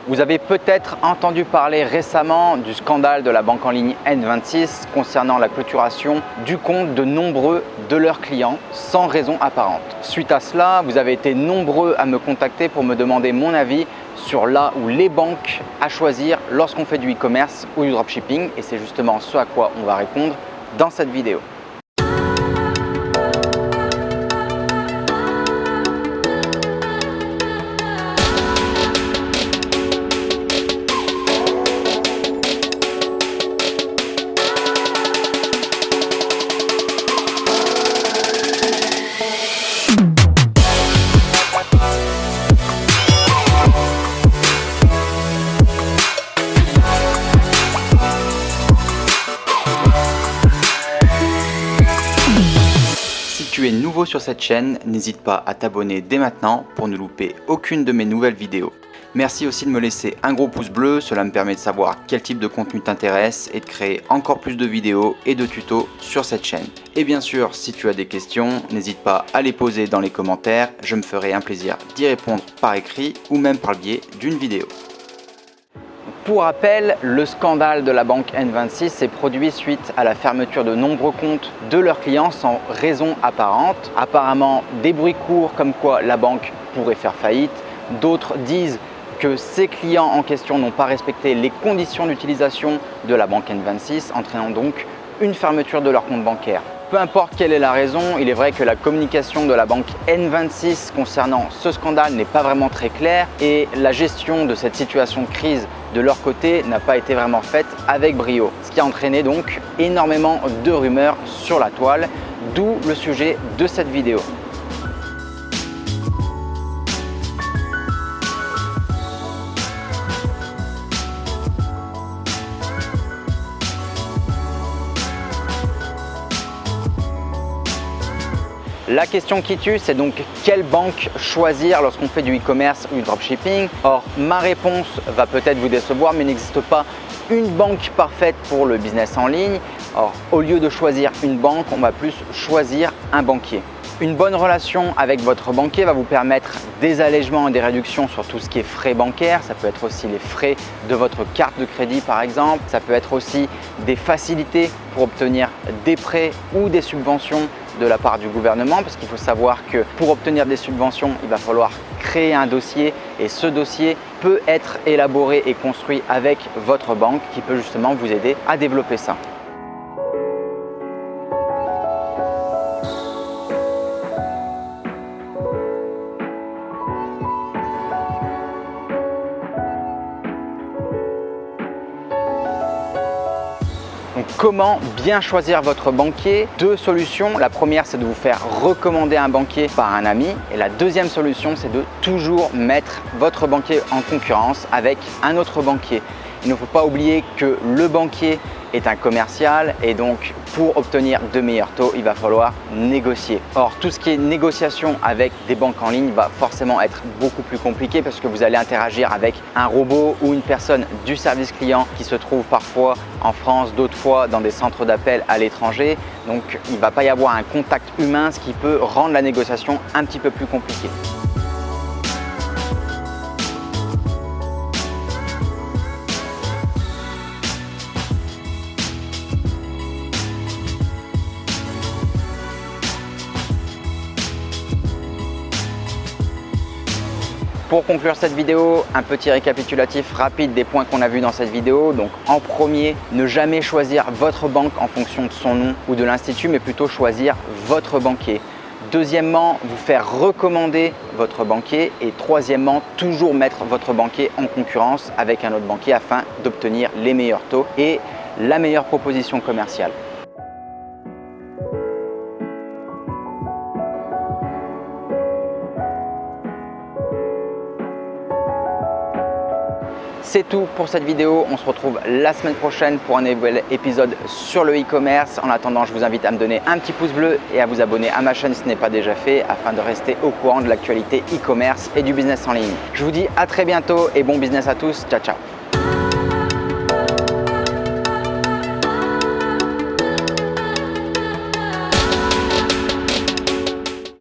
Vous avez peut-être entendu parler récemment du scandale de la banque en ligne N26 concernant la clôturation du compte de nombreux de leurs clients sans raison apparente. Suite à cela, vous avez été nombreux à me contacter pour me demander mon avis sur là ou les banques à choisir lorsqu'on fait du e-commerce ou du dropshipping, et c'est justement ce à quoi on va répondre dans cette vidéo. Si tu es nouveau sur cette chaîne, n'hésite pas à t'abonner dès maintenant pour ne louper aucune de mes nouvelles vidéos. Merci aussi de me laisser un gros pouce bleu, cela me permet de savoir quel type de contenu t'intéresse et de créer encore plus de vidéos et de tutos sur cette chaîne. Et bien sûr, si tu as des questions, n'hésite pas à les poser dans les commentaires, je me ferai un plaisir d'y répondre par écrit ou même par le biais d'une vidéo. Pour rappel, le scandale de la banque N26 s'est produit suite à la fermeture de nombreux comptes de leurs clients sans raison apparente. Apparemment, des bruits courent comme quoi la banque pourrait faire faillite. D'autres disent que ces clients en question n'ont pas respecté les conditions d'utilisation de la banque N26, entraînant donc une fermeture de leur compte bancaire. Peu importe quelle est la raison, il est vrai que la communication de la banque N26 concernant ce scandale n'est pas vraiment très claire et la gestion de cette situation de crise de leur côté n'a pas été vraiment faite avec brio, ce qui a entraîné donc énormément de rumeurs sur la toile, d'où le sujet de cette vidéo. La question qui tue, c'est donc quelle banque choisir lorsqu'on fait du e-commerce ou du dropshipping. Or, ma réponse va peut-être vous décevoir, mais il n'existe pas une banque parfaite pour le business en ligne. Or, au lieu de choisir une banque, on va plus choisir un banquier. Une bonne relation avec votre banquier va vous permettre des allègements et des réductions sur tout ce qui est frais bancaires. Ça peut être aussi les frais de votre carte de crédit par exemple. Ça peut être aussi des facilités pour obtenir des prêts ou des subventions de la part du gouvernement, parce qu'il faut savoir que pour obtenir des subventions, il va falloir créer un dossier et ce dossier peut être élaboré et construit avec votre banque qui peut justement vous aider à développer ça. Donc, comment bien choisir votre banquier? Deux solutions. La première, c'est de vous faire recommander un banquier par un ami. Et la deuxième solution, c'est de toujours mettre votre banquier en concurrence avec un autre banquier. Il ne faut pas oublier que le banquier est un commercial et donc pour obtenir de meilleurs taux, il va falloir négocier. Or, tout ce qui est négociation avec des banques en ligne va forcément être beaucoup plus compliqué parce que vous allez interagir avec un robot ou une personne du service client qui se trouve parfois en France, d'autres fois dans des centres d'appel à l'étranger. Donc, il ne va pas y avoir un contact humain, ce qui peut rendre la négociation un petit peu plus compliquée. Pour conclure cette vidéo, un petit récapitulatif rapide des points qu'on a vus dans cette vidéo. Donc en premier, ne jamais choisir votre banque en fonction de son nom ou de l'institut, mais plutôt choisir votre banquier. Deuxièmement, vous faire recommander votre banquier. Et troisièmement, toujours mettre votre banquier en concurrence avec un autre banquier afin d'obtenir les meilleurs taux et la meilleure proposition commerciale. C'est tout pour cette vidéo. On se retrouve la semaine prochaine pour un nouvel épisode sur le e-commerce. En attendant, je vous invite à me donner un petit pouce bleu et à vous abonner à ma chaîne si ce n'est pas déjà fait afin de rester au courant de l'actualité e-commerce et du business en ligne. Je vous dis à très bientôt et bon business à tous. Ciao, ciao.